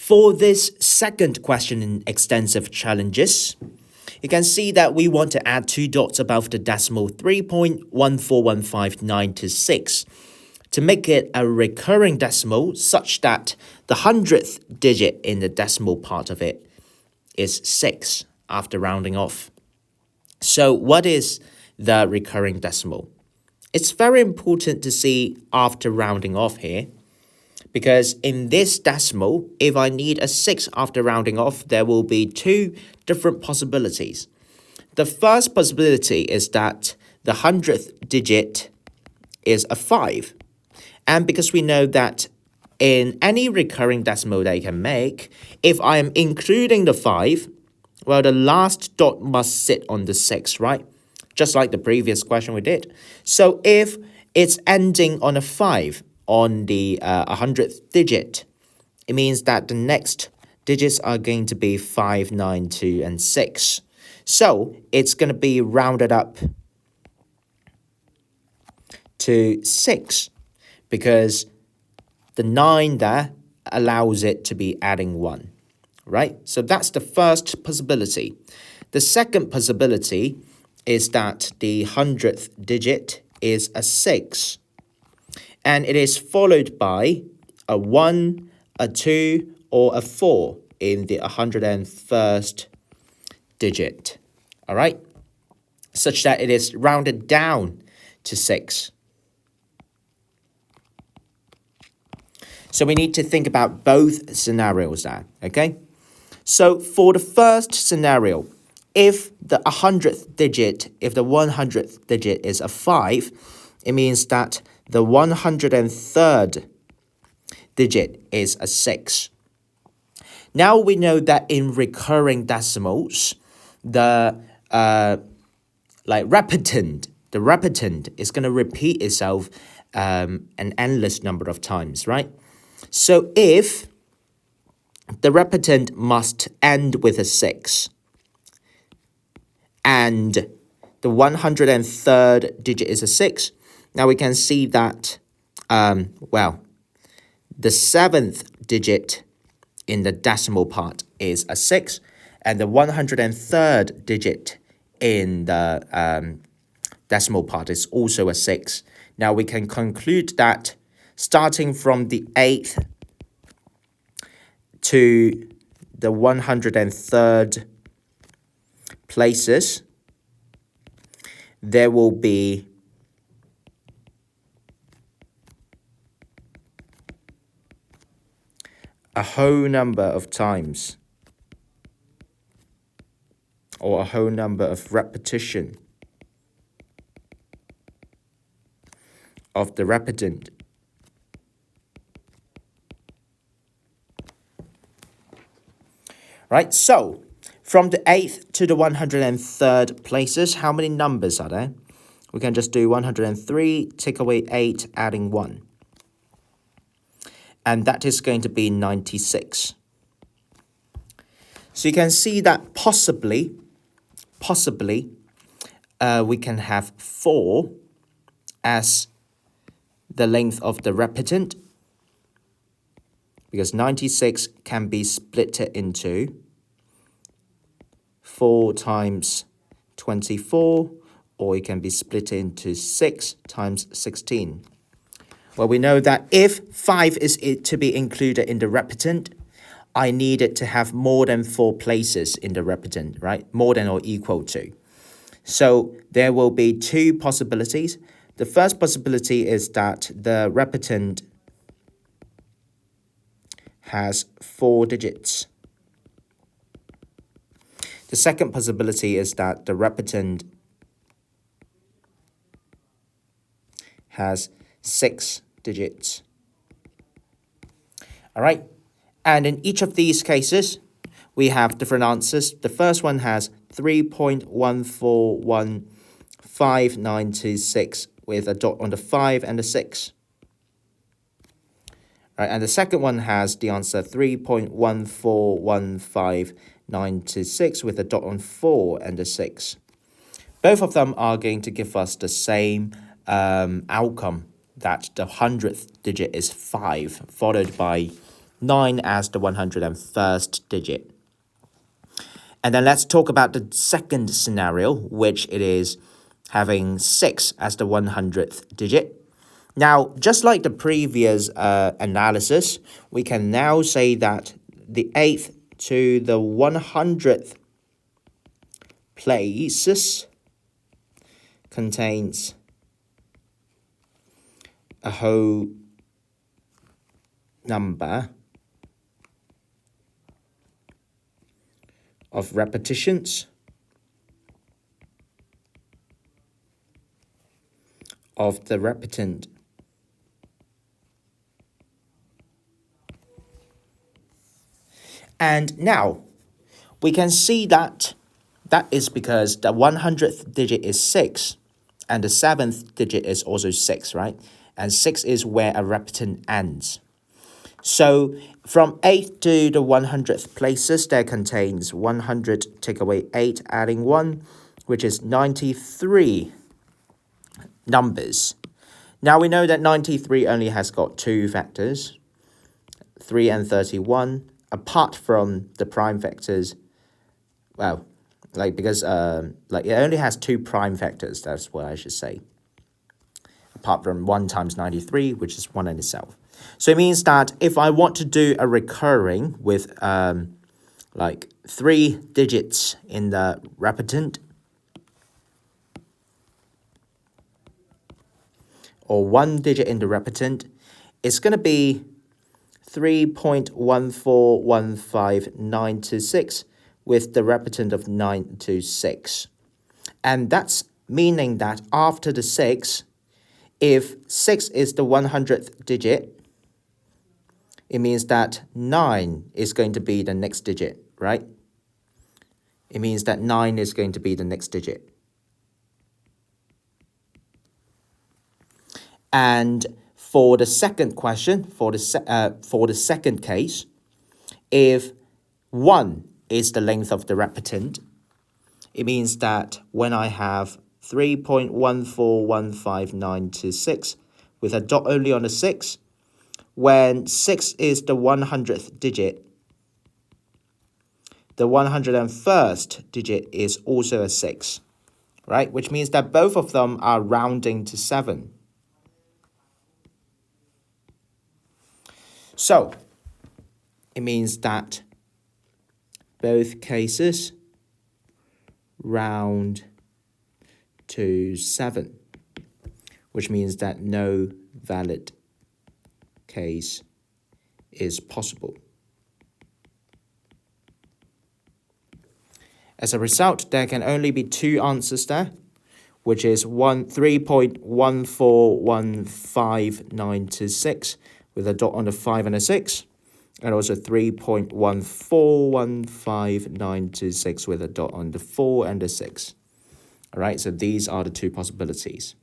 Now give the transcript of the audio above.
For this second question in extensive challenges, you can see that we want to add 2 dots above the decimal 3.1415926 to make it a recurring decimal such that the 100th digit in the decimal part of it is 6 after rounding off. So what is the recurring decimal? It's very important to see after rounding off here, because in this decimal, if I need a 6 after rounding off, there will be 2 different possibilities. The first possibility is that the 100th digit is a 5. And because we know that in any recurring decimal that you can make, if I am including the 5, well, the last dot must sit on the 6, right? Just like the previous question we did. So if it's ending on a 5 on the 100th digit, it means that the next digits are going to be 5, 9, 2, and 6. So it's going to be rounded up to 6 because the 9 there allows it to be adding 1, right? So that's the first possibility. The second possibility is that the 100th digit is a 6. And it is followed by a 1, a 2, or a 4 in the 101st digit. All right? Such that it is rounded down to 6. So we need to think about both scenarios there, okay? So for the first scenario, if the 100th digit, if the 100th digit is a 5, it means that the 103rd digit is a 6. Now we know that in recurring decimals, the repetant is going to repeat itself an endless number of times, right? So if the repetant must end with a 6, and the 103rd digit is a 6, now we can see that, the 7th digit in the decimal part is a 6, and the 103rd digit in the decimal part is also a 6. Now we can conclude that starting from the 8th to the 103rd places, there will be a whole number of times, or a whole number of repetition of the repetant. Right, so from the 8th to the 103rd places, how many numbers are there? We can just do 103, take away 8, adding 1. And that is going to be 96. So you can see that possibly, we can have 4 as the length of the repetant, because 96 can be split into 4 times 24, or it can be split into 6 times 16. Well, we know that if 5 is to be included in the repetant, I need it to have more than 4 places in the repetant, right? More than or equal to. So there will be 2 possibilities. The first possibility is that the repetant has 4 digits. The second possibility is that the repetant has 6 digits. All right, and in each of these cases, we have different answers. The first one has 3.1415926 with a dot on the 5 and the 6. All right, and the second one has the answer 3.1415926 with a dot on 4 and the 6. Both of them are going to give us the same outcome, that the 100th digit is 5, followed by 9 as the 101st digit. And then let's talk about the second scenario, which it is having 6 as the 100th digit. Now, just like the previous analysis, we can now say that the 8th to the 100th places contains a whole number of repetitions of the repetant and now we can see that is because the 100th digit is 6 and the 7th digit is also 6, right? And 6 is where a repetant ends. So from 8 to the 100th places, there contains 100, take away 8, adding 1, which is 93 numbers. Now we know that 93 only has got 2 factors, 3 and 31, apart from the prime factors. Well, because it only has 2 prime factors, that's what I should say. Apart from 1 times 93, which is 1 in itself. So it means that if I want to do a recurring with 3 digits in the repetant, or 1 digit in the repetant, it's going to be 3.1415926 with the repetant of 926. And that's meaning that after the 6, if 6 is the 100th digit, it means that 9 is going to be the next digit, right? It means that 9 is going to be the next digit. And for the second question, for the second case, if 1 is the length of the repetant, it means that when I have 3.1415926 with a dot only on the 6, when 6 is the 100th digit, the 101st digit is also a 6, right? Which means that both of them are rounding to 7. So, it means that both cases round to 7, which means that no valid case is possible. As a result, there can only be 2 answers there, which is 3.1415926 with a dot on the 5 and a 6, and also 3.1415926 with a dot on the 4 and the 6. All right, so these are the 2 possibilities.